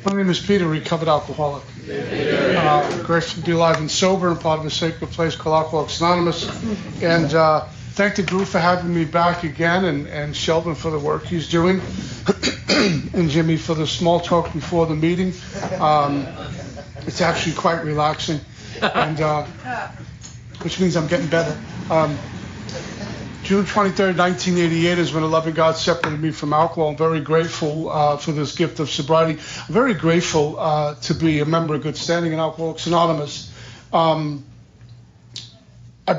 My name is Peter, recovered alcoholic. Grateful to be alive and sober and part of a sacred place called Alcoholics Anonymous. And thank the group for having me back again, and Sheldon for the work he's doing, and Jimmy for the small talk before the meeting. It's actually quite relaxing, and which means I'm getting better. June 23rd, 1988 is when a loving God separated me from alcohol. I'm very grateful for this gift of sobriety. I'm very grateful to be a member of good standing in Alcoholics Anonymous. I've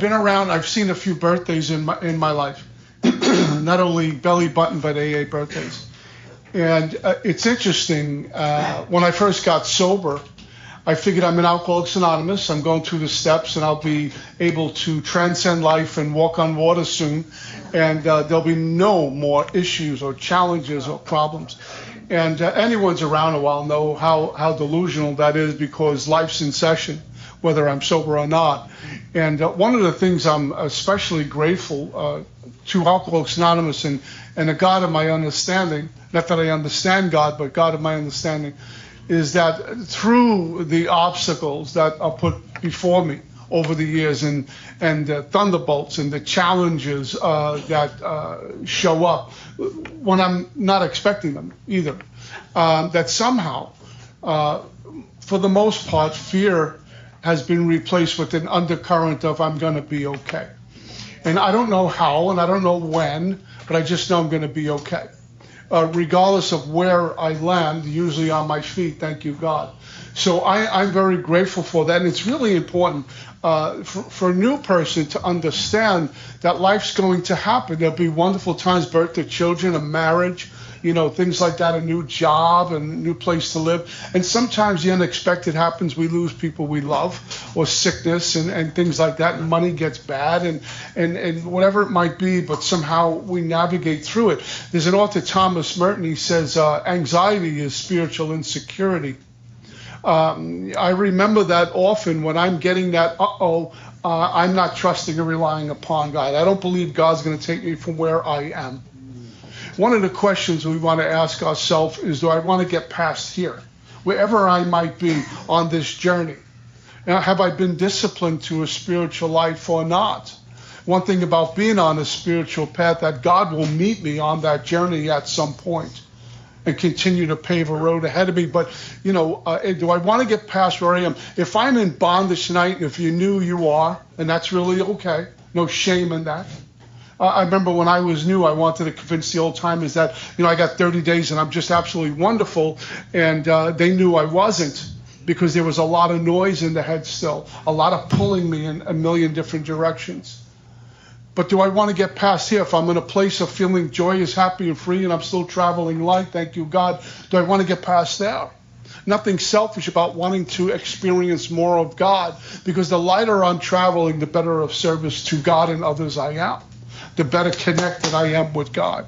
been around, I've seen a few birthdays in my life, not only belly button, but AA birthdays. And it's interesting, when I first got sober, I figured I'm in Alcoholics Anonymous, I'm going through the steps, and I'll be able to transcend life and walk on water soon, and there'll be no more issues or challenges or problems. And anyone's around a while know how delusional that is, because life's in session, whether I'm sober or not. And one of the things I'm especially grateful to Alcoholics Anonymous and the God of my understanding, not that I understand God, but God of my understanding, is that through the obstacles that are put before me over the years, and the thunderbolts and the challenges that show up when I'm not expecting them either, that somehow, for the most part, fear has been replaced with an undercurrent of I'm going to be okay. And I don't know how, and I don't know when, but I just know I'm going to be okay. Regardless of where I land, usually on my feet, thank you, God. So I'm very grateful for that. And it's really important for a new person to understand that life's going to happen. There'll be wonderful times, birth of children, a marriage, things like that, a new job and a new place to live. And sometimes the unexpected happens. We lose people we love, or sickness and things like that, and money gets bad and whatever it might be, but somehow we navigate through it. There's an author, Thomas Merton, he says, anxiety is spiritual insecurity. I remember that often when I'm getting that, I'm not trusting or relying upon God. I don't believe God's going to take me from where I am. One of the questions we want to ask ourselves is, do I want to get past here, wherever I might be on this journey? Now, have I been disciplined to a spiritual life or not? One thing about being on a spiritual path, that God will meet me on that journey at some point and continue to pave a road ahead of me. But, do I want to get past where I am? If I'm in bondage tonight, if you knew you are, and that's really okay, no shame in that. I remember when I was new, I wanted to convince the old timers that, I got 30 days and I'm just absolutely wonderful. And they knew I wasn't, because there was a lot of noise in the head still, a lot of pulling me in a million different directions. But do I want to get past here? If I'm in a place of feeling joyous, happy, and free, and I'm still traveling light, thank you, God, do I want to get past there? Nothing selfish about wanting to experience more of God, because the lighter I'm traveling, the better of service to God and others I am, the better connected I am with God.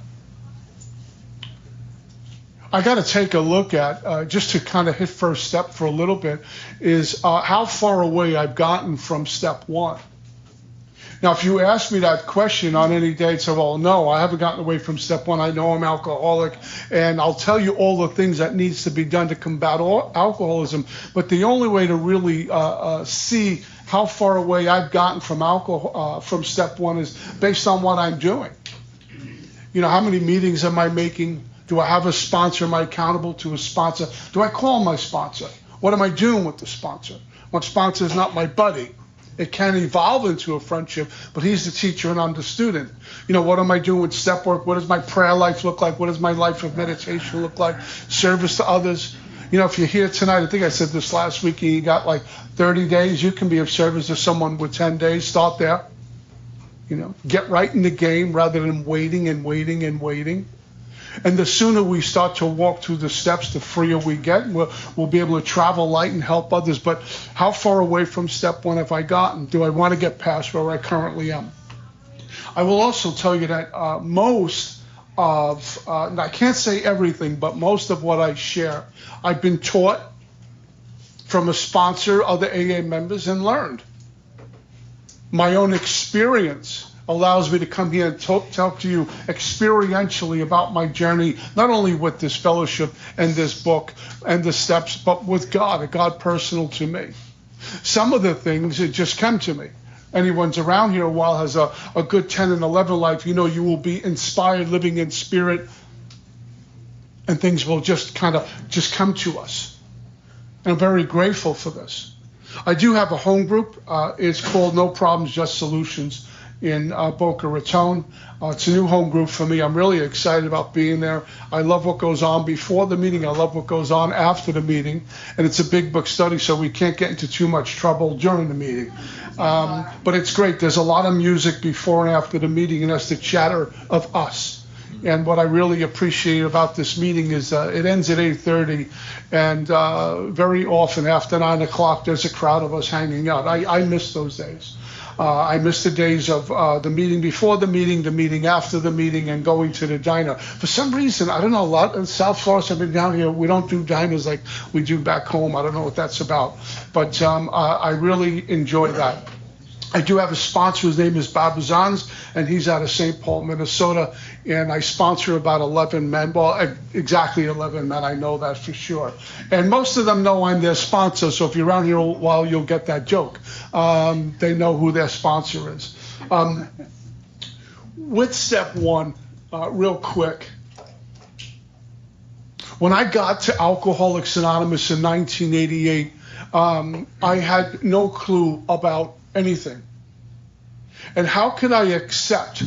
I got to take a look at, just to kind of hit first step for a little bit, is how far away I've gotten from step one. Now, if you ask me that question on any day, I'd say, well, no, I haven't gotten away from step one. I know I'm alcoholic, and I'll tell you all the things that needs to be done to combat alcoholism. But the only way to really see how far away I've gotten from alcohol, from step one, is based on what I'm doing. How many meetings am I making? Do I have a sponsor? Am I accountable to a sponsor? Do I call my sponsor? What am I doing with the sponsor? One sponsor is not my buddy. It can evolve into a friendship, but he's the teacher and I'm the student. What am I doing with step work? What does my prayer life look like? What does my life of meditation look like? Service to others. If you're here tonight, I think I said this last week, you got like 30 days, you can be of service to someone with 10 days. Start there. Get right in the game rather than waiting and waiting and waiting. And the sooner we start to walk through the steps, the freer we get. We'll be able to travel light and help others. But how far away from step one have I gotten? Do I want to get past where I currently am? I will also tell you that most of, I can't say everything, but most of what I share, I've been taught from a sponsor, other AA members, and learned. My own experience allows me to come here and talk to you experientially about my journey, not only with this fellowship and this book and the steps, but with God, a God personal to me. Some of the things that just come to me. Anyone's around here a while has a good 10 and 11 life, you know you will be inspired, living in spirit, and things will just kind of just come to us. And I'm very grateful for this. I do have a home group. It's called No Problems, Just Solutions in Boca Raton. It's a new home group for me. I'm really excited about being there. I love what goes on before the meeting. I love what goes on after the meeting. And it's a big book study, so we can't get into too much trouble during the meeting. But it's great. There's a lot of music before and after the meeting, and that's the chatter of us. And what I really appreciate about this meeting is it ends at 8:30, and very often after 9 o'clock, there's a crowd of us hanging out. I miss those days. I miss the days of the meeting before the meeting after the meeting, and going to the diner. For some reason, I don't know, a lot in South Florida, I've been down here, we don't do diners like we do back home. I don't know what that's about. But I really enjoy that. I do have a sponsor. His name is Bob Zans, and he's out of St. Paul, Minnesota. And I sponsor about 11 men. Well, exactly 11 men. I know that for sure. And most of them know I'm their sponsor. So if you're around here a while, you'll get that joke. They know who their sponsor is. With step one, real quick. When I got to Alcoholics Anonymous in 1988, I had no clue about anything. And how could I accept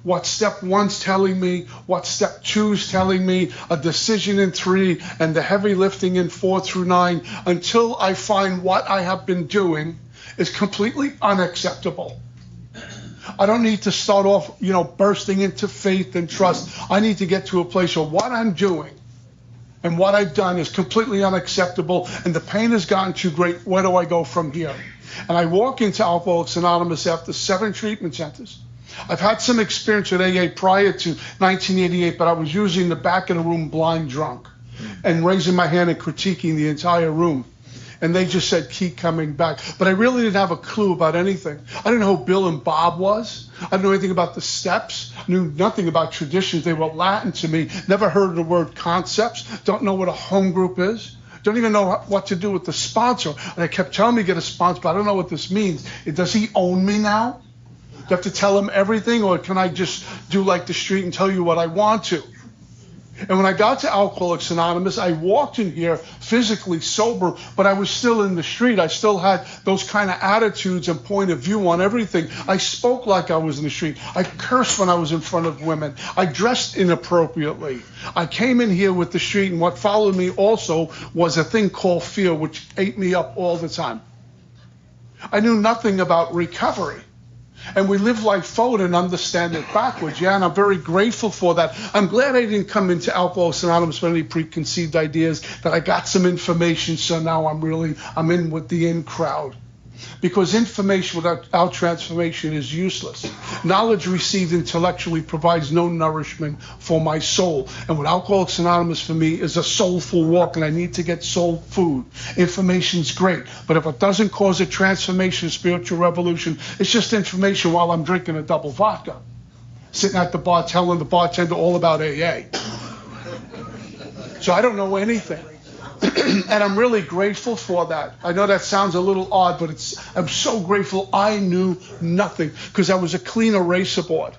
what step one's telling me, what step two's telling me, a decision in 3, and the heavy lifting in 4 through 9, until I find what I have been doing is completely unacceptable? I don't need to start off, bursting into faith and trust. I need to get to a place where what I'm doing and what I've done is completely unacceptable, and the pain has gotten too great. Where do I go from here? And I walk into Alcoholics Anonymous after 7 treatment centers. I've had some experience with AA prior to 1988, but I was usually in the back of the room blind drunk and raising my hand and critiquing the entire room. And they just said, keep coming back. But I really didn't have a clue about anything. I didn't know who Bill and Bob was. I didn't know anything about the steps. I knew nothing about traditions. They were Latin to me. Never heard of the word concepts. Don't know what a home group is. Don't even know what to do with the sponsor. And they kept telling me to get a sponsor, but I don't know what this means. Does he own me now? Do I have to tell him everything, or can I just do like the street and tell you what I want to? And when I got to Alcoholics Anonymous, I walked in here physically sober, but I was still in the street. I still had those kind of attitudes and point of view on everything. I spoke like I was in the street. I cursed when I was in front of women. I dressed inappropriately. I came in here with the street, and what followed me also was a thing called fear, which ate me up all the time. I knew nothing about recovery. And we live life forward and understand it backwards. Yeah, and I'm very grateful for that. I'm glad I didn't come into Alcoholics Anonymous with any preconceived ideas, that I got some information, so now I'm in with the in crowd. Because information without transformation is useless. Knowledge received intellectually provides no nourishment for my soul. And what Alcoholics Anonymous for me is a soulful walk, and I need to get soul food. Information's great, but if it doesn't cause a transformation, spiritual revolution, it's just information while I'm drinking a double vodka. Sitting at the bar telling the bartender all about AA. So I don't know anything. And I'm really grateful for that. I know that sounds a little odd, but I'm so grateful I knew nothing, because I was a clean eraser board.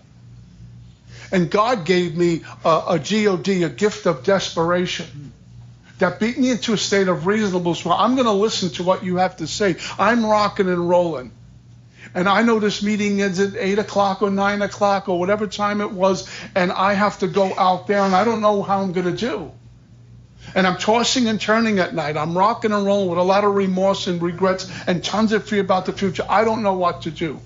And God gave me a GOD, a gift of desperation, that beat me into a state of reasonableness. Well, I'm going to listen to what you have to say. I'm rocking and rolling. And I know this meeting ends at 8 o'clock or 9 o'clock or whatever time it was, and I have to go out there, and I don't know how I'm going to do. And I'm tossing and turning at night. I'm rocking and rolling with a lot of remorse and regrets and tons of fear about the future. I don't know what to do.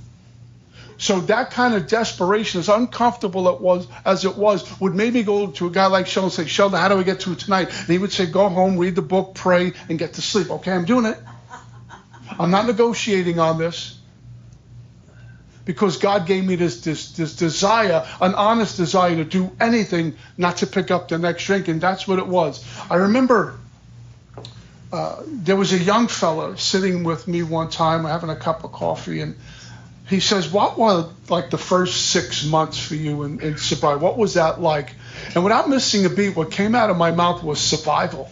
So that kind of desperation, as uncomfortable as it was, would maybe go to a guy like Sheldon and say, Sheldon, how do I get through tonight? And he would say, go home, read the book, pray, and get to sleep. Okay, I'm doing it. I'm not negotiating on this. Because God gave me this desire, an honest desire to do anything, not to pick up the next drink, and that's what it was. I remember there was a young fella sitting with me one time, having a cup of coffee, and he says, what were like the first 6 months for you in sobriety? What was that like? And without missing a beat, what came out of my mouth was survival.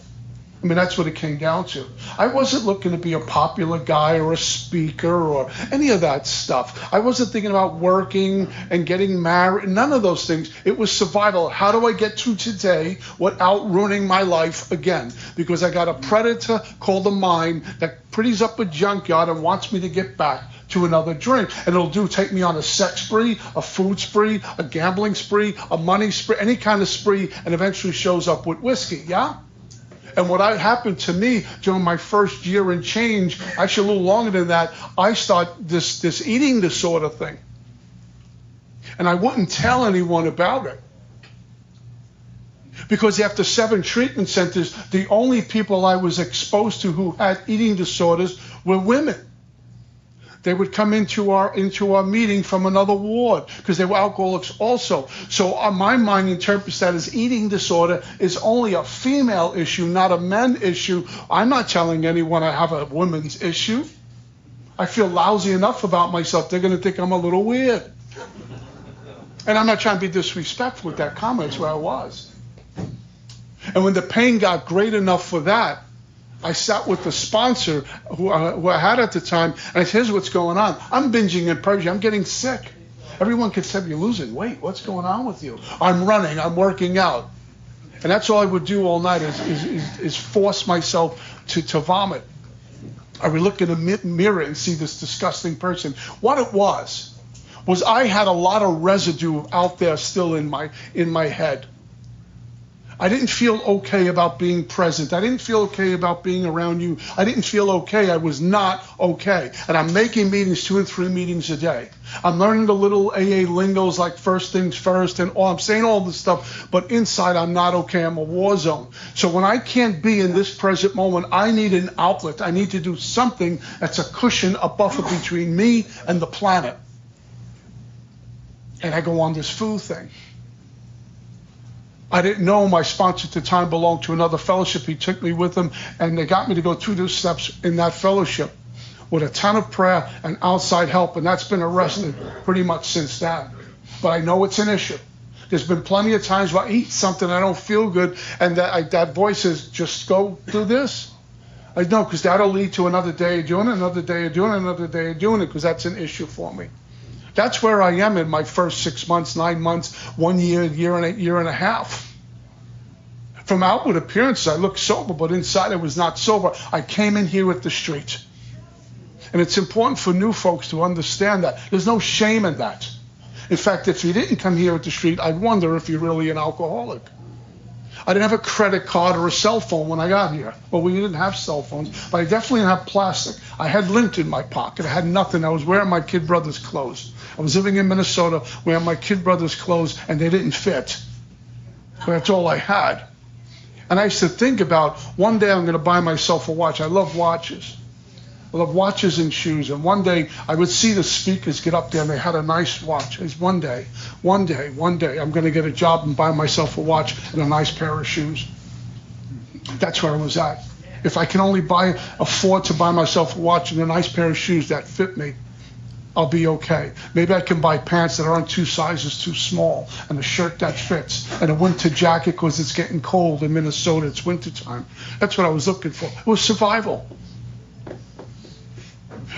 I mean, that's what it came down to. I wasn't looking to be a popular guy or a speaker or any of that stuff. I wasn't thinking about working and getting married, none of those things. It was survival. How do I get through today without ruining my life again? Because I got a predator called the mind that pretties up a junkyard and wants me to get back to another drink. And it'll take me on a sex spree, a food spree, a gambling spree, a money spree, any kind of spree, and eventually shows up with whiskey, yeah? And what happened to me during my first year and change, actually a little longer than that, I started this eating disorder thing. And I wouldn't tell anyone about it. Because after 7 treatment centers, the only people I was exposed to who had eating disorders were women. They would come into our meeting from another ward because they were alcoholics also. So my mind interprets that as eating disorder is only a female issue, not a men issue. I'm not telling anyone I have a women's issue. I feel lousy enough about myself. They're going to think I'm a little weird. And I'm not trying to be disrespectful with that comment. It's where I was. And when the pain got great enough for that, I sat with the sponsor who I had at the time, and I said, here's what's going on. I'm binging and purging. I'm getting sick. Everyone could say, you're losing weight. What's going on with you? I'm running. I'm working out. And that's all I would do all night is force myself to vomit. I would look in a mirror and see this disgusting person. What it was I had a lot of residue out there still in my head. I didn't feel okay about being present. I didn't feel okay about being around you. I didn't feel okay. I was not okay. And I'm making meetings, 2 and 3 meetings a day. I'm learning the little AA lingos like first things first and I'm saying all this stuff, but inside I'm not okay. I'm a war zone. So when I can't be in this present moment, I need an outlet. I need to do something that's a cushion, a buffer between me and the planet. And I go on this food thing. I didn't know my sponsor at the time belonged to another fellowship. He took me with him, and they got me to go through the steps in that fellowship with a ton of prayer and outside help, and that's been arrested pretty much since that. But I know it's an issue. There's been plenty of times where I eat something, I don't feel good, and that voice says, just go do this. I know, because that'll lead to another day of doing it, another day of doing it, another day of doing it, because that's an issue for me. That's where I am in my first 6 months, 9 months, 1 year, year and a half. From outward appearances, I look sober, but inside I was not sober. I came in here with the street. And it's important for new folks to understand that. There's no shame in that. In fact, if you didn't come here with the street, I'd wonder if you're really an alcoholic. I didn't have a credit card or a cell phone when I got here. Well, we didn't have cell phones, but I definitely didn't have plastic. I had lint in my pocket. I had nothing. I was wearing my kid brother's clothes. I was living in Minnesota wearing my kid brother's clothes, and they didn't fit. But that's all I had. And I used to think about, one day I'm going to buy myself a watch. I love watches. I love watches and shoes. And one day I would see the speakers get up there, and they had a nice watch. It's one day, I'm going to get a job and buy myself a watch and a nice pair of shoes. That's where I was at. If I can only afford to buy myself a watch and a nice pair of shoes that fit me, I'll be okay. Maybe I can buy pants that aren't 2 sizes too small, and a shirt that fits, and a winter jacket because it's getting cold in Minnesota. It's wintertime. That's what I was looking for. It was survival.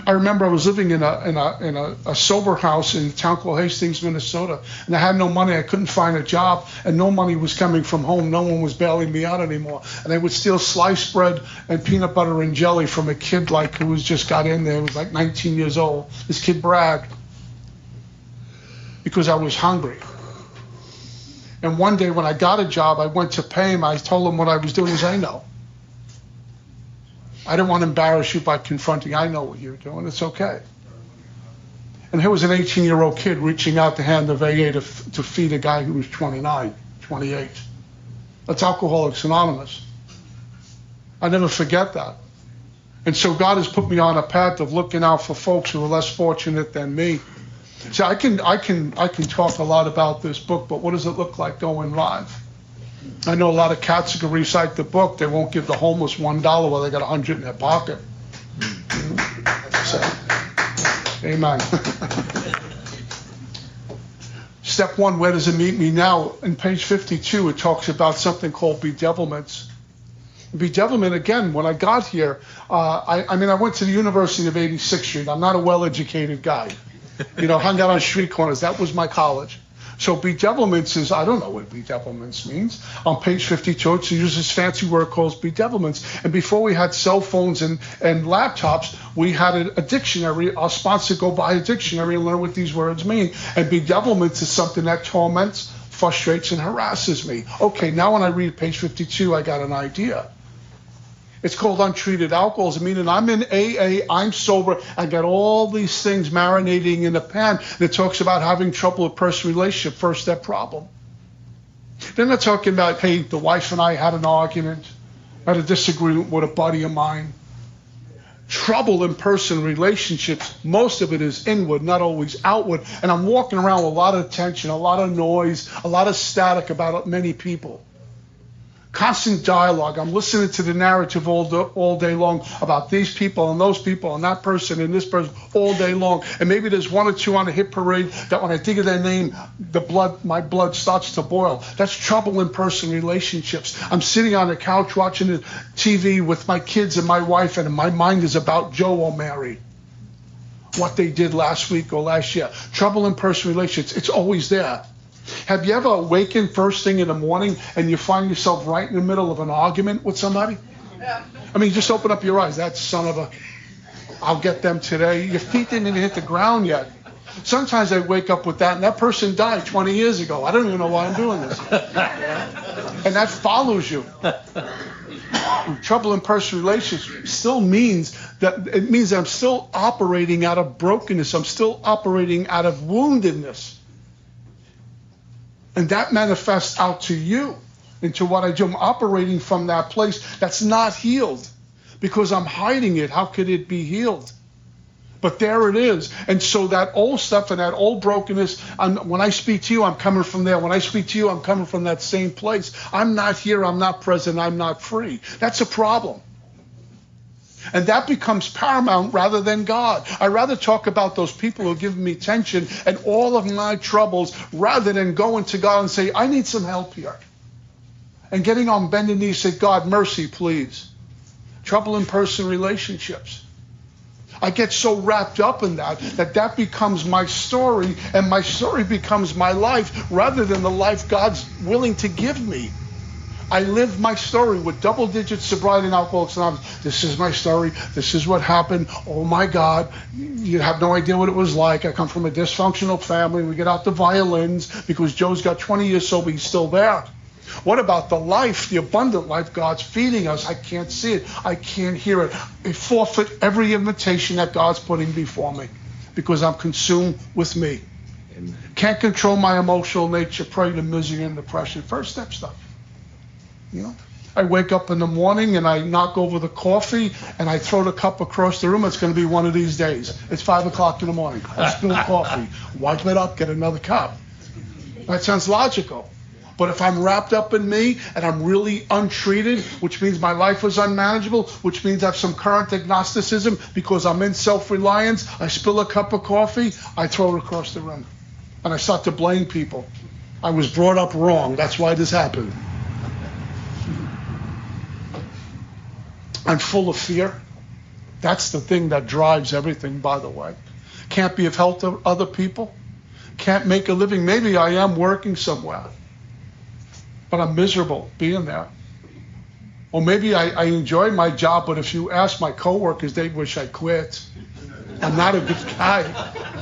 I remember I was living in a sober house in a town called Hastings, Minnesota, and I had no money. I couldn't find a job, and no money was coming from home. No one was bailing me out anymore. And I would steal sliced bread and peanut butter and jelly from a kid who was just got in there. He was like 19 years old. This kid bragged because I was hungry. And one day when I got a job, I went to pay him. I told him what I was doing. He said, I know. I didn't want to embarrass you by confronting. I know what you're doing. It's okay. And here was an 18-year-old kid reaching out to hand of AA to feed a guy who was 29, 28. That's Alcoholics Anonymous. I never forget that. And so God has put me on a path of looking out for folks who are less fortunate than me. So I can talk a lot about this book, but what does it look like going live? I know a lot of cats who can recite the book. They won't give the homeless $1 while they got 100 in their pocket. So, amen. Step one, where does it meet me now? In page 52, it talks about something called bedevilments. Bedevilment, again, when I got here, I went to the University of 86th Street. I'm not a well-educated guy. Hung out on street corners. That was my college. So bedevilments is, I don't know what bedevilments means. On page 52, it uses this fancy word called bedevilments. And before we had cell phones and laptops, we had a dictionary. Our sponsor go buy a dictionary and learn what these words mean. And bedevilments is something that torments, frustrates, and harasses me. Okay, now when I read page 52, I got an idea. It's called untreated alcoholism, meaning I'm in AA, I'm sober, I got all these things marinating in the pan. And it talks about having trouble with personal relationship, first step problem. Then they're talking about, hey, the wife and I had an argument, had a disagreement with a buddy of mine. Trouble in personal relationships, most of it is inward, not always outward. And I'm walking around with a lot of tension, a lot of noise, a lot of static about many people. Constant dialogue. I'm listening to the narrative all day long about these people and those people and that person and this person all day long. And maybe there's one or two on a hit parade that when I think of their name, my blood starts to boil. That's trouble in personal relationships. I'm sitting on the couch watching the TV with my kids and my wife, and my mind is about Joe or Mary. What they did last week or last year. Trouble in personal relationships. It's always there. Have you ever awakened first thing in the morning and you find yourself right in the middle of an argument with somebody? Yeah. Just open up your eyes. That son of a, I'll get them today. Your feet didn't even hit the ground yet. Sometimes I wake up with that, and that person died 20 years ago. I don't even know why I'm doing this. And that follows you. Trouble in personal relationships still means that I'm still operating out of brokenness. I'm still operating out of woundedness. And that manifests out to you, into what I do. I'm operating from that place that's not healed because I'm hiding it. How could it be healed? But there it is. And so that old stuff and that old brokenness, when I speak to you, I'm coming from there. When I speak to you, I'm coming from that same place. I'm not here. I'm not present. I'm not free. That's a problem. And that becomes paramount rather than God. I'd rather talk about those people who are giving me tension and all of my troubles rather than going to God and say, I need some help here. And getting on bended knees, say, God, mercy, please. Trouble in personal relationships. I get so wrapped up in that becomes my story, and my story becomes my life rather than the life God's willing to give me. I live my story with double-digit sobriety and Alcoholics Anonymous. This is my story. This is what happened. Oh, my God. You have no idea what it was like. I come from a dysfunctional family. We get out the violins because Joe's got 20 years sober. He's still there. What about the life, the abundant life God's feeding us? I can't see it. I can't hear it. I forfeit every invitation that God's putting before me because I'm consumed with me. Amen. Can't control my emotional nature, prey to misery and depression. First step stuff. I wake up in the morning and I knock over the coffee and I throw the cup across the room. It's going to be one of these days. It's 5 o'clock in the morning. I spill coffee. Wipe it up, get another cup. That sounds logical. But if I'm wrapped up in me and I'm really untreated, which means my life is unmanageable, which means I have some current agnosticism because I'm in self-reliance, I spill a cup of coffee, I throw it across the room. And I start to blame people. I was brought up wrong. That's why this happened. I'm full of fear. That's the thing that drives everything, by the way. Can't be of help to other people. Can't make a living. Maybe I am working somewhere, but I'm miserable being there. Or maybe I enjoy my job, but if you ask my coworkers, they wish I quit. I'm not a good guy.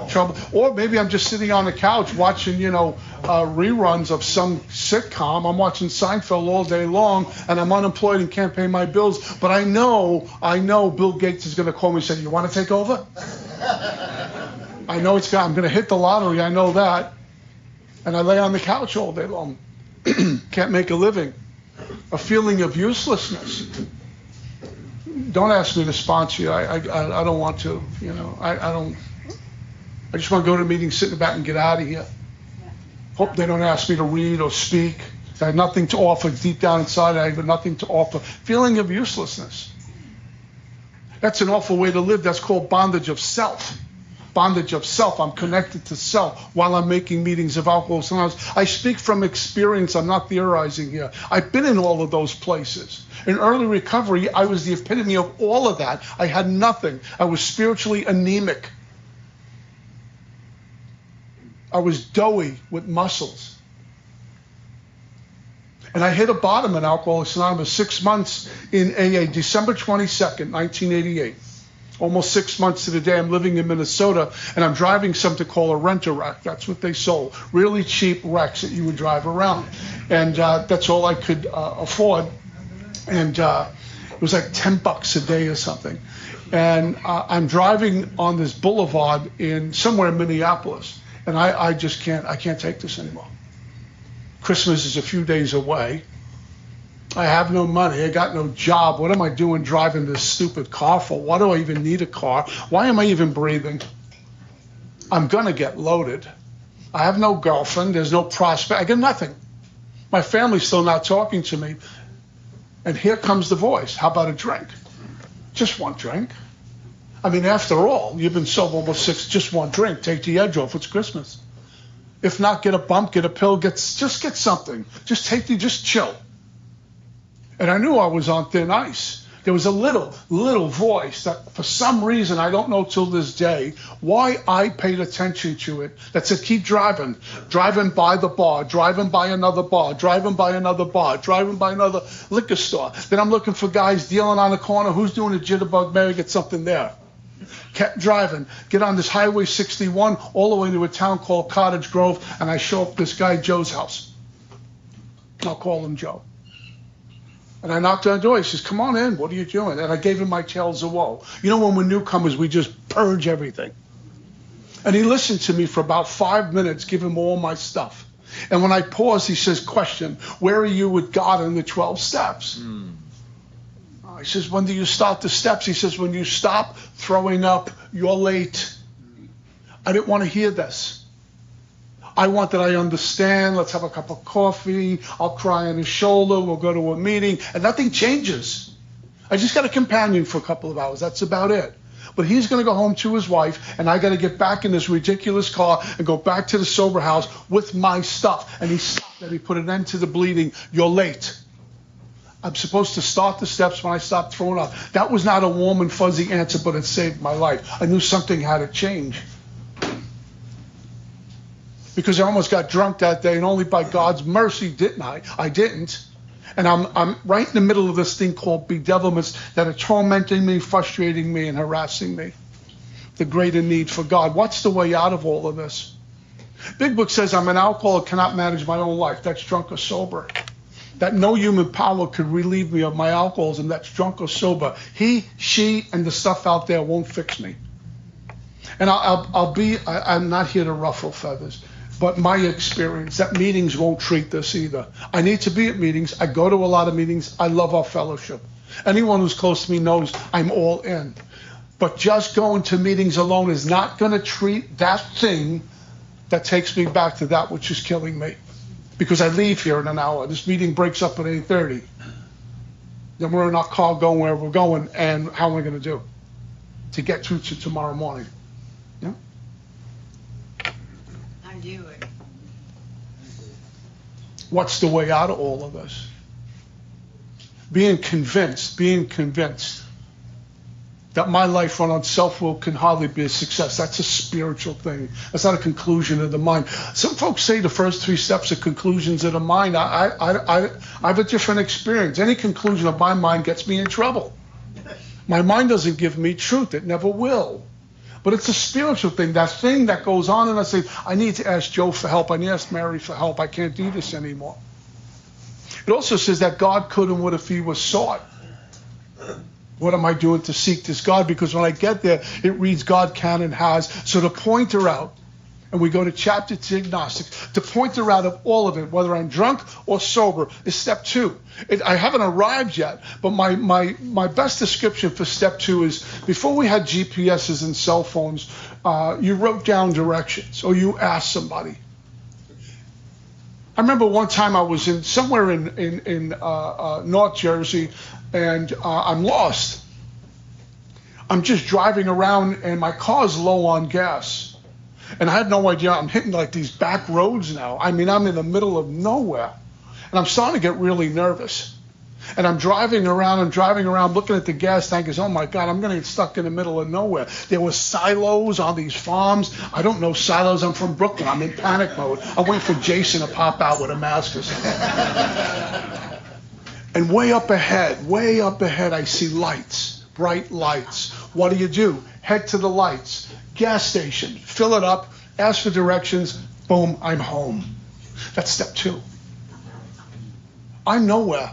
Trouble. Or maybe I'm just sitting on the couch watching, reruns of some sitcom. I'm watching Seinfeld all day long, and I'm unemployed and can't pay my bills. But I know Bill Gates is going to call me and say, "You want to take over?" I know I'm going to hit the lottery. I know that. And I lay on the couch all day long. Can't make a living. A feeling of uselessness. Don't ask me to sponsor you. I don't want to. I don't. I just want to go to a meeting, sit in the back, and get out of here. Hope they don't ask me to read or speak. I have nothing to offer deep down inside. I have nothing to offer. Feeling of uselessness. That's an awful way to live. That's called bondage of self. bondage of self. I'm connected to self while I'm making meetings of Alcoholics Anonymous. I speak from experience. I'm not theorizing here. I've been in all of those places. In early recovery, I was the epitome of all of that. I had nothing. I was spiritually anemic. I was doughy with muscles. And I hit a bottom in Alcoholics Anonymous 6 months in AA, December 22nd, 1988. Almost 6 months to the day. I'm living in Minnesota, and I'm driving something called a rent-a-wreck. That's what they sold. Really cheap wrecks that you would drive around. And that's all I could afford. And it was like $10 a day or something. And I'm driving on this boulevard in somewhere in Minneapolis. And I just can't take this anymore. Christmas is a few days away. I have no money. I got no job. What am I doing driving this stupid car for? Why do I even need a car? Why am I even breathing? I'm going to get loaded. I have no girlfriend. There's no prospect. I got nothing. My family's still not talking to me. And here comes the voice. How about a drink? Just one drink. I mean, after all, you've been sober almost 6, just one drink. Take the edge off. It's Christmas. If not, get a bump, get a pill, just get something. Just chill. And I knew I was on thin ice. There was a little voice that for some reason, I don't know till this day, why I paid attention to it, that said, keep driving. Driving by the bar, driving by another bar, driving by another bar, driving by another liquor store. Then I'm looking for guys dealing on the corner. Who's doing a jitterbug? Maybe get something there. Kept driving, get on this Highway 61 all the way to a town called Cottage Grove, and I show up at this guy Joe's house. I'll call him Joe. And I knocked on the door. He says, come on in. What are you doing? And I gave him my tales of woe. You know, when we're newcomers, we just purge everything. And he listened to me for about 5 minutes, give him all my stuff. And when I paused, he says, question, where are you with God in the 12 steps? He says, when do you start the steps? He says, when you stop throwing up, you're late. I didn't want to hear this. I want that I understand. Let's have a cup of coffee. I'll cry on his shoulder. We'll go to a meeting. And nothing changes. I just got a companion for a couple of hours. That's about it. But he's going to go home to his wife, and I got to get back in this ridiculous car and go back to the sober house with my stuff. And he stopped and he put an end to the bleeding. You're late. I'm supposed to start the steps when I stopped throwing up. That was not a warm and fuzzy answer, but it saved my life. I knew something had to change. Because I almost got drunk that day, and only by God's mercy didn't I. I didn't. And I'm right in the middle of this thing called bedevilments that are tormenting me, frustrating me, and harassing me. The greater need for God. What's the way out of all of this? Big Book says I'm an alcoholic, cannot manage my own life. That's drunk or sober. That no human power could relieve me of my alcoholism. That's drunk or sober. He, she, and the stuff out there won't fix me. And I'm not here to ruffle feathers, but my experience, that meetings won't treat this either. I need to be at meetings. I go to a lot of meetings. I love our fellowship. Anyone who's close to me knows I'm all in. But just going to meetings alone is not going to treat that thing that takes me back to that which is killing me. Because I leave here in an hour. This meeting breaks up at 8:30. Then we're in our car going where we're going, and how am I going to do to get through to tomorrow morning? Yeah? I do it. What's the way out of all of this? Being convinced that my life run on self-will can hardly be a success. That's a spiritual thing. That's not a conclusion of the mind. Some folks say the first 3 steps are conclusions of the mind. I have a different experience. Any conclusion of my mind gets me in trouble. My mind doesn't give me truth. It never will. But it's a spiritual thing. That thing that goes on, and I say, I need to ask Joe for help. I need to ask Mary for help. I can't do this anymore. It also says that God could and would if he was sought. What am I doing to seek this God? Because when I get there, it reads God can and has. So to point her out, and we go to chapter 2 agnostics, to point her out of all of it, whether I'm drunk or sober, is step 2. I haven't arrived yet, but my best description for step 2 is, before we had GPSs and cell phones, you wrote down directions, or you asked somebody. I remember one time I was somewhere in North Jersey, and I'm lost. I'm just driving around and my car's low on gas. And I had no idea. I'm hitting like these back roads now. I mean, I'm in the middle of nowhere. And I'm starting to get really nervous. And I'm driving around looking at the gas tankers. Oh my God, I'm going to get stuck in the middle of nowhere. There were silos on these farms. I don't know silos. I'm from Brooklyn. I'm in panic mode. I'm waiting for Jason to pop out with a mask or something. And way up ahead, I see lights, bright lights. What do? Head to the lights. Gas station. Fill it up. Ask for directions. Boom, I'm home. That's step 2. I'm nowhere.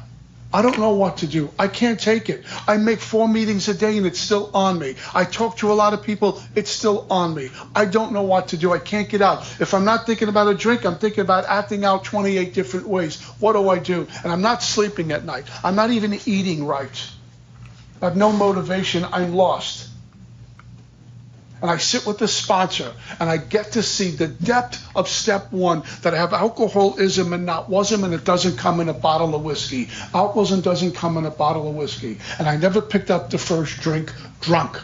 I don't know what to do. I can't take it. I make 4 meetings a day and it's still on me. I talk to a lot of people. It's still on me. I don't know what to do. I can't get out. If I'm not thinking about a drink, I'm thinking about acting out 28 different ways. What do? And I'm not sleeping at night. I'm not even eating right. I have no motivation. I'm lost. And I sit with the sponsor, and I get to see the depth of step 1, that I have alcoholism and not wasm, and it doesn't come in a bottle of whiskey. Alcoholism doesn't come in a bottle of whiskey. And I never picked up the first drink drunk.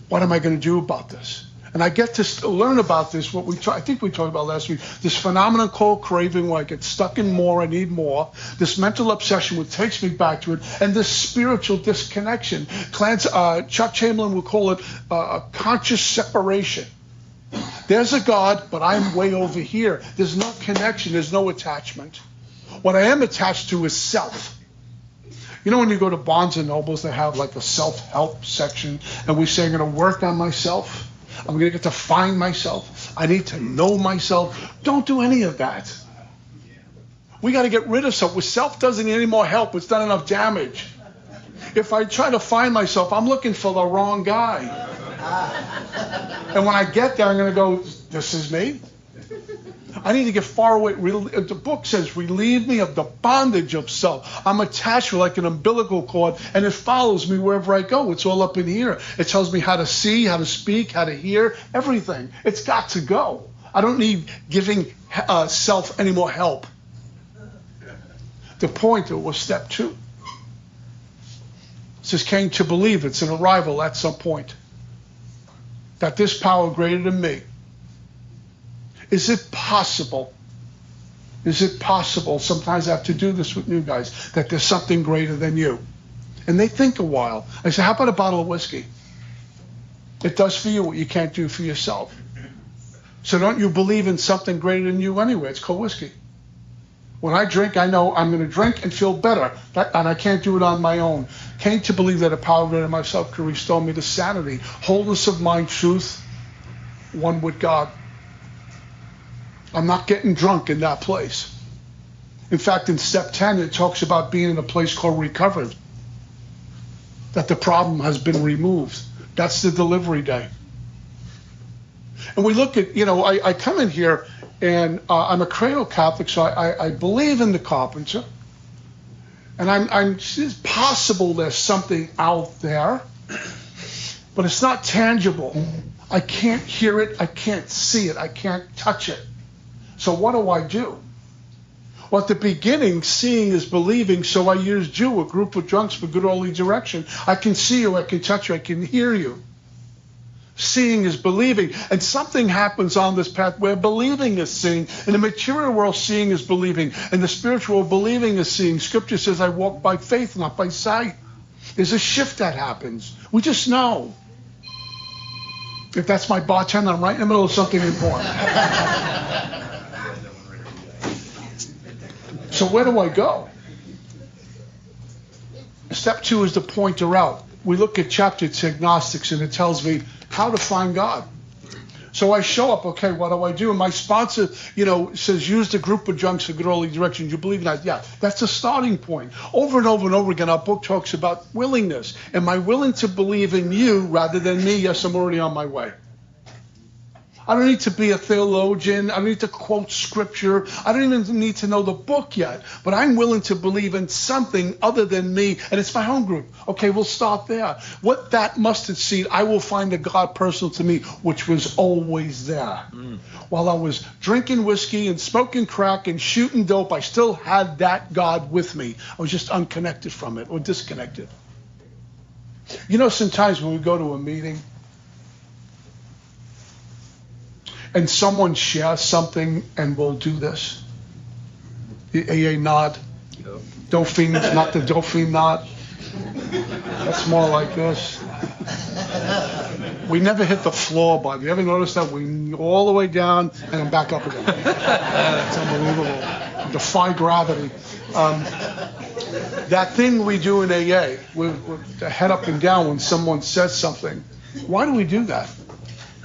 What am I going to do about this? And I get to learn about this, I think we talked about last week, this phenomenon called craving, where I get stuck in more, I need more, this mental obsession which takes me back to it, and this spiritual disconnection. Chuck Chamberlain would call it a conscious separation. There's a God, but I'm way over here. There's no connection, there's no attachment. What I am attached to is self. You know when you go to Barnes & Nobles, they have like a self-help section, and we say I'm going to work on myself. I'm going to get to find myself. I need to know myself. Don't do any of that. We got to get rid of self. Self doesn't need any more help. It's done enough damage. If I try to find myself, I'm looking for the wrong guy. And when I get there, I'm going to go, this is me. I need to get far away. The book says, relieve me of the bondage of self. I'm attached with like an umbilical cord, and it follows me wherever I go. It's all up in here. It tells me how to see, how to speak, how to hear, everything. It's got to go. I don't need giving self any more help. The point was step 2. It says, came to believe. It's an arrival at some point. That this power greater than me. Is it possible? Is it possible? Sometimes I have to do this with new guys, that there's something greater than you. And they think a while. I say, how about a bottle of whiskey? It does for you what you can't do for yourself. So don't you believe in something greater than you anyway? It's called whiskey. When I drink, I know I'm going to drink and feel better. And I can't do it on my own. Came to believe that a power greater than myself could restore me to sanity, wholeness of mind, truth, one with God. I'm not getting drunk in that place. In fact, in step 10, it talks about being in a place called recovered. That the problem has been removed. That's the delivery day. And we look at, I come in here and I'm a cradle Catholic, so I believe in the carpenter. And it's possible there's something out there, but it's not tangible. I can't hear it, I can't see it, I can't touch it. So what do? Well, at the beginning, seeing is believing, so I used you, a group of drunks, for good holy direction. I can see you, I can touch you, I can hear you. Seeing is believing. And something happens on this path where believing is seeing. In the material world, seeing is believing. In the spiritual world, believing is seeing. Scripture says, I walk by faith, not by sight. There's a shift that happens. We just know. If that's my bartender, I'm right in the middle of something important. So where do I go? Step 2 is to point her out. We look at chapter 2, Agnostics, and it tells me how to find God. So I show up, okay, what do? And my sponsor, says, use the group of drunks for good holy direction. You believe in that? Yeah, that's a starting point. Over and over and over again, our book talks about willingness. Am I willing to believe in you rather than me? Yes, I'm already on my way. I don't need to be a theologian. I don't need to quote scripture. I don't even need to know the book yet. But I'm willing to believe in something other than me, and it's my home group. Okay, we'll start there. What that mustard seed, I will find a God personal to me, which was always there. While I was drinking whiskey and smoking crack and shooting dope, I still had that God with me. I was just unconnected from it or disconnected. You know, sometimes when we go to a meeting and someone shares something, and we'll do this. The AA nod. Dauphine, not the Dauphine nod. That's more like this. We never hit the floor, Bob. You ever notice that? We all the way down and then back up again. It's unbelievable. Defy gravity. That thing we do in AA, with the head up and down when someone says something. Why do we do that?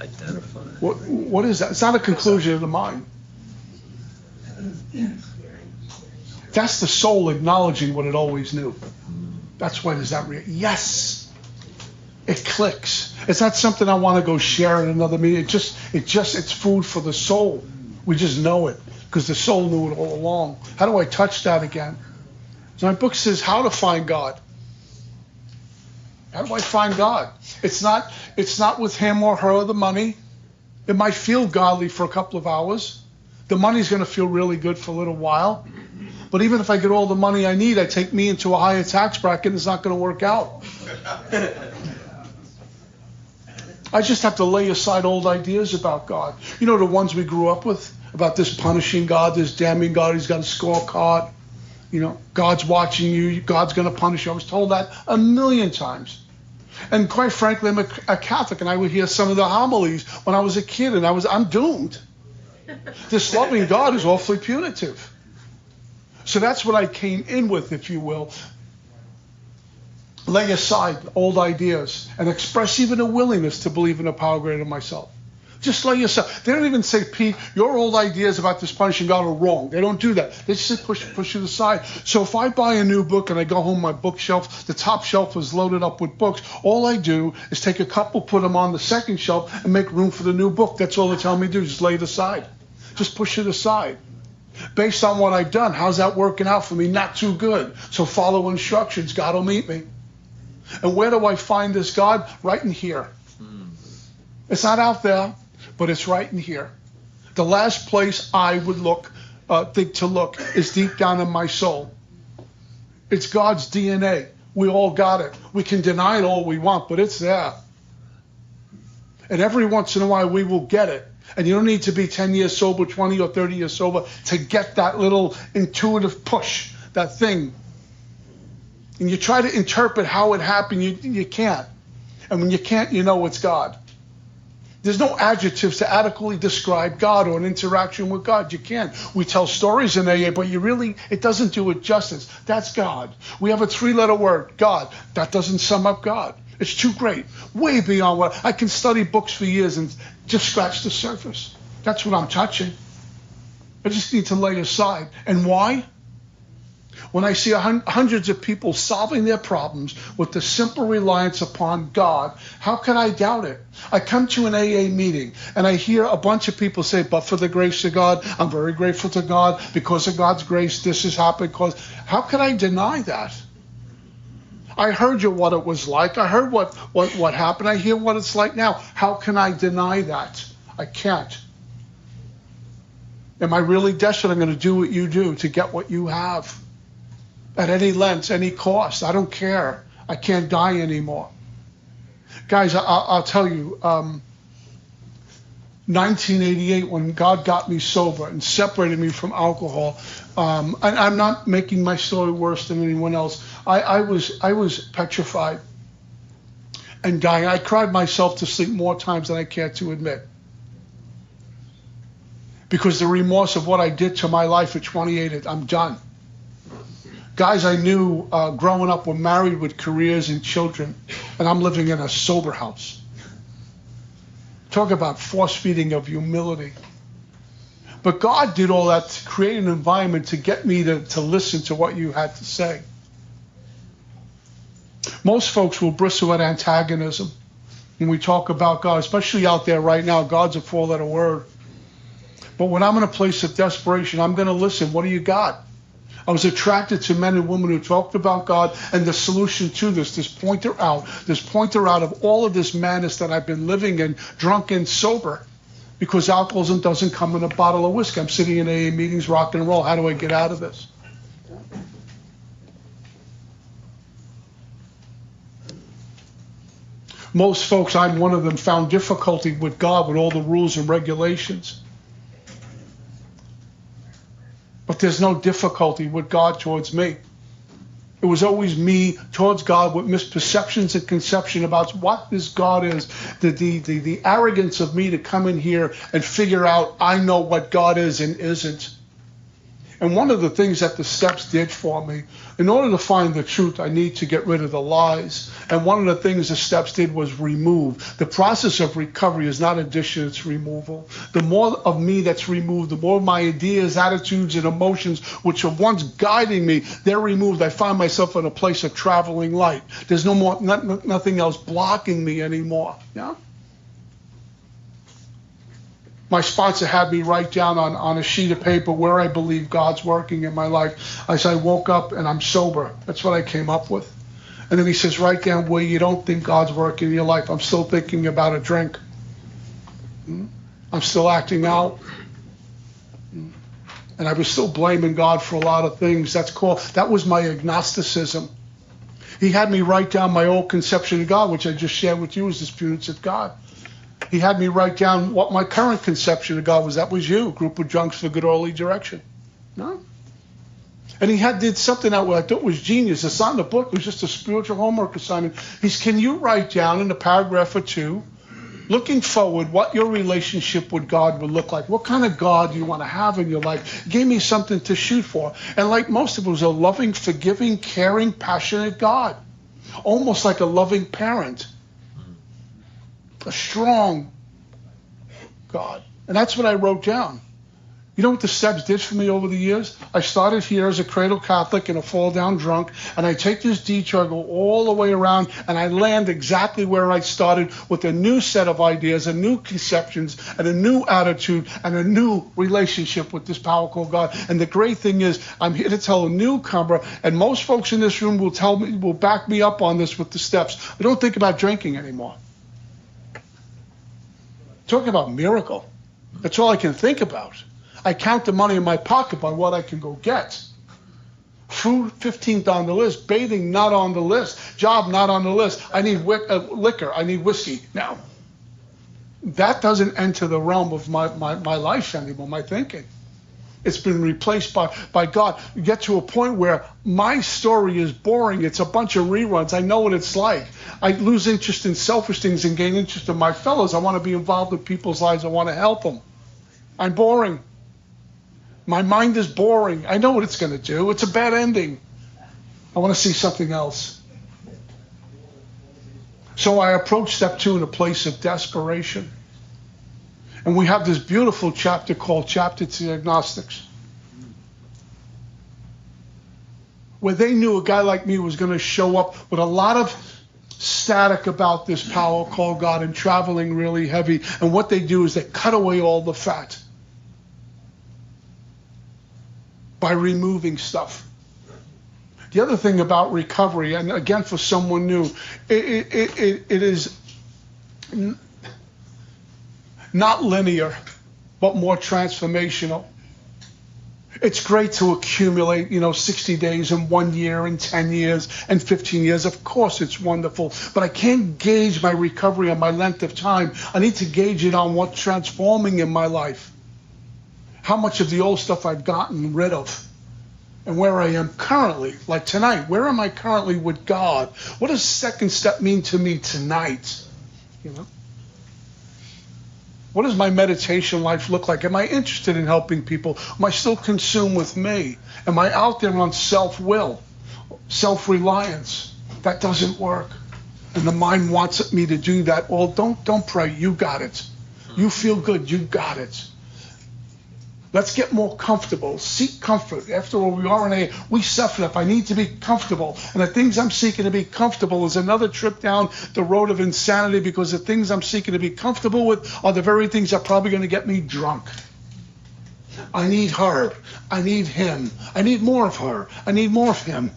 Identify. What is that? It's not a conclusion of the mind. That's the soul acknowledging what it always knew. That's why there's that yes. It clicks. It's not something I want to go share in another meeting. It's food for the soul. We just know it because the soul knew it all along. How do I touch that again? So my book says how to find God. How do I find God? It's not with him or her or the money. It might feel godly for a couple of hours. The money's going to feel really good for a little while. But even if I get all the money I need, I take me into a higher tax bracket, and it's not going to work out. I just have to lay aside old ideas about God. You know, the ones we grew up with, about this punishing God, this damning God, he's got a scorecard. You know, God's watching you, God's going to punish you. I was told that a million times. And quite frankly, I'm a Catholic, and I would hear some of the homilies when I was a kid, and I'm doomed. This loving God is awfully punitive. So that's what I came in with, if you will. Lay aside old ideas and express even a willingness to believe in a power greater than myself. Just lay aside. They don't even say, Pete, your old ideas about this punishing God are wrong. They don't do that. They just say push it aside. So if I buy a new book and I go home, my bookshelf, the top shelf is loaded up with books. All I do is take a couple, put them on the second shelf, and make room for the new book. That's all they tell me to do. Just lay it aside. Just push it aside. Based on what I've done, how's that working out for me? Not too good. So follow instructions. God will meet me. And where do I find this God? Right in here. It's not out there, but it's right in here. The last place I would think to look is deep down in my soul. It's God's DNA. We all got it. We can deny it all we want, but it's there. And every once in a while we will get it. And you don't need to be 10 years sober, 20 or 30 years sober to get that little intuitive push, that thing. And you try to interpret how it happened, you can't. And when you can't, you know it's God. There's no adjectives to adequately describe God or an interaction with God. You can't. We tell stories in AA, but it doesn't do it justice. That's God. We have a 3-letter word, God. That doesn't sum up God. It's too great. Way beyond what I can study books for years and just scratch the surface. That's what I'm touching. I just need to lay aside. And why? When I see hundreds of people solving their problems with the simple reliance upon God, how can I doubt it? I come to an AA meeting and I hear a bunch of people say, but for the grace of God, I'm very grateful to God. Because of God's grace, this has happened. How can I deny that? I heard what it was like. I heard what happened. I hear what it's like now. How can I deny that? I can't. Am I really desperate? I'm going to do what you do to get what you have. At any length, any cost. I don't care. I can't die anymore. Guys, I'll tell you, 1988, when God got me sober and separated me from alcohol, and I'm not making my story worse than anyone else. I was petrified and dying. I cried myself to sleep more times than I care to admit. Because the remorse of what I did to my life at 28, I'm done. Guys I knew growing up were married with careers and children, and I'm living in a sober house. Talk about force-feeding of humility. But God did all that to create an environment to get me to listen to what you had to say. Most folks will bristle at antagonism when we talk about God, especially out there right now. God's a 4-letter word. But when I'm in a place of desperation, I'm going to listen. What do you got? I was attracted to men and women who talked about God and the solution to this pointer out of all of this madness that I've been living in, drunk and sober, because alcoholism doesn't come in a bottle of whiskey. I'm sitting in AA meetings, rock and roll. How do I get out of this? Most folks, I'm one of them, found difficulty with God with all the rules and regulations. But there's no difficulty with God towards me. It was always me towards God with misperceptions and conception about what this God is. The arrogance of me to come in here and figure out I know what God is and isn't. And one of the things that the steps did for me, in order to find the truth, I need to get rid of the lies. And one of the things the steps did was remove. The process of recovery is not addition, it's removal. The more of me that's removed, the more of my ideas, attitudes, and emotions, which are once guiding me, they're removed. I find myself in a place of traveling light. There's no more, nothing else blocking me anymore. Yeah? My sponsor had me write down on a sheet of paper where I believe God's working in my life. As I woke up and I'm sober. That's what I came up with. And then he says, write down where you don't think God's working in your life. I'm still thinking about a drink. I'm still acting out. And I was still blaming God for a lot of things. That was my agnosticism. He had me write down my old conception of God, which I just shared with you as this punitive God. He had me write down what my current conception of God was. That was you, a group of drunks for good early direction. No? And he did something that I thought was genius. It's not in the book. It was just a spiritual homework assignment. Can you write down in a paragraph or two, looking forward, what your relationship with God would look like? What kind of God do you want to have in your life? He gave me something to shoot for. And like most of it, was a loving, forgiving, caring, passionate God. Almost like a loving parent. A strong God. And that's what I wrote down. You know what the steps did for me over the years? I started here as a cradle Catholic and a fall down drunk, and I take this detour, go all the way around, and I land exactly where I started with a new set of ideas, a new conceptions, and a new attitude, and a new relationship with this power called God. And the great thing is, I'm here to tell a newcomer, and most folks in this room will back me up on this with the steps. I don't think about drinking anymore. Talking about miracle. That's all I can think about. I count the money in my pocket by what I can go get. Food, 15th on the list. Bathing, not on the list. Job, not on the list. I need liquor. I need whiskey. Now, that doesn't enter the realm of my life anymore, my thinking. It's been replaced by God. You get to a point where my story is boring. It's a bunch of reruns. I know what it's like. I lose interest in selfish things and gain interest in my fellows. I want to be involved in people's lives. I want to help them. I'm boring. My mind is boring. I know what it's going to do. It's a bad ending. I want to see something else. So I approach step 2 in a place of desperation. And we have this beautiful chapter called Chapter to the Agnostics, where they knew a guy like me was going to show up with a lot of static about this power called God and traveling really heavy. And what they do is they cut away all the fat by removing stuff. The other thing about recovery, and again for someone new, it is not linear, but more transformational. It's great to accumulate, 60 days and 1 year and 10 years and 15 years. Of course, it's wonderful, but I can't gauge my recovery on my length of time. I need to gauge it on what's transforming in my life. How much of the old stuff I've gotten rid of. And where I am currently, like tonight, where am I currently with God? What does second step mean to me tonight? What does my meditation life look like? Am I interested in helping people? Am I still consumed with me? Am I out there on self-will, self-reliance? That doesn't work. And the mind wants me to do that. Well, don't pray. You got it. You feel good. You got it. Let's get more comfortable. Seek comfort. After all, we are in a, we suffer enough. I need to be comfortable. And the things I'm seeking to be comfortable is another trip down the road of insanity, because the things I'm seeking to be comfortable with are the very things that are probably going to get me drunk. I need her. I need him. I need more of her. I need more of him.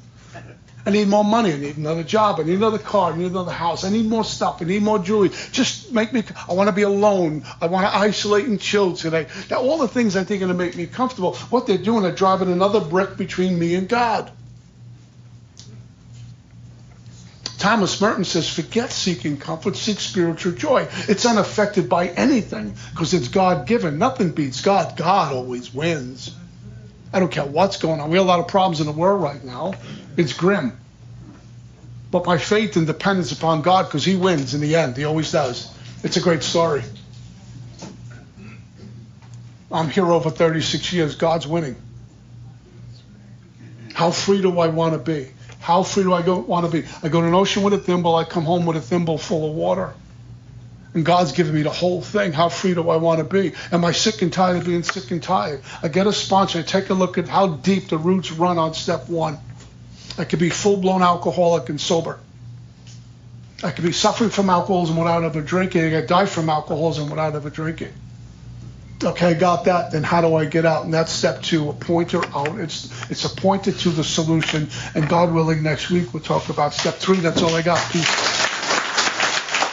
I need more money. I need another job. I need another car. I need another house. I need more stuff. I need more jewelry. Just make me, I want to be alone. I want to isolate and chill today. Now, all the things I think are going to make me comfortable, what they're doing, they're driving another brick between me and God. Thomas Merton says, forget seeking comfort, seek spiritual joy. It's unaffected by anything because it's God-given. Nothing beats God. God always wins. I don't care what's going on. We have a lot of problems in the world right now. It's grim. But my faith and dependence upon God, because he wins in the end. He always does. It's a great story. I'm here over 36 years. God's winning. How free do I want to be? How free do I want to be? I go to an ocean with a thimble. I come home with a thimble full of water. And God's given me the whole thing. How free do I want to be? Am I sick and tired of being sick and tired? I get a sponsor. I take a look at how deep the roots run on step one. I could be full-blown alcoholic and sober. I could be suffering from alcoholism without ever drinking. I could die from alcoholism without ever drinking. Okay, got that. Then how do I get out? And that's step two, a pointer out. It's a pointer to the solution. And God willing, next week we'll talk about step three. That's all I got. Peace.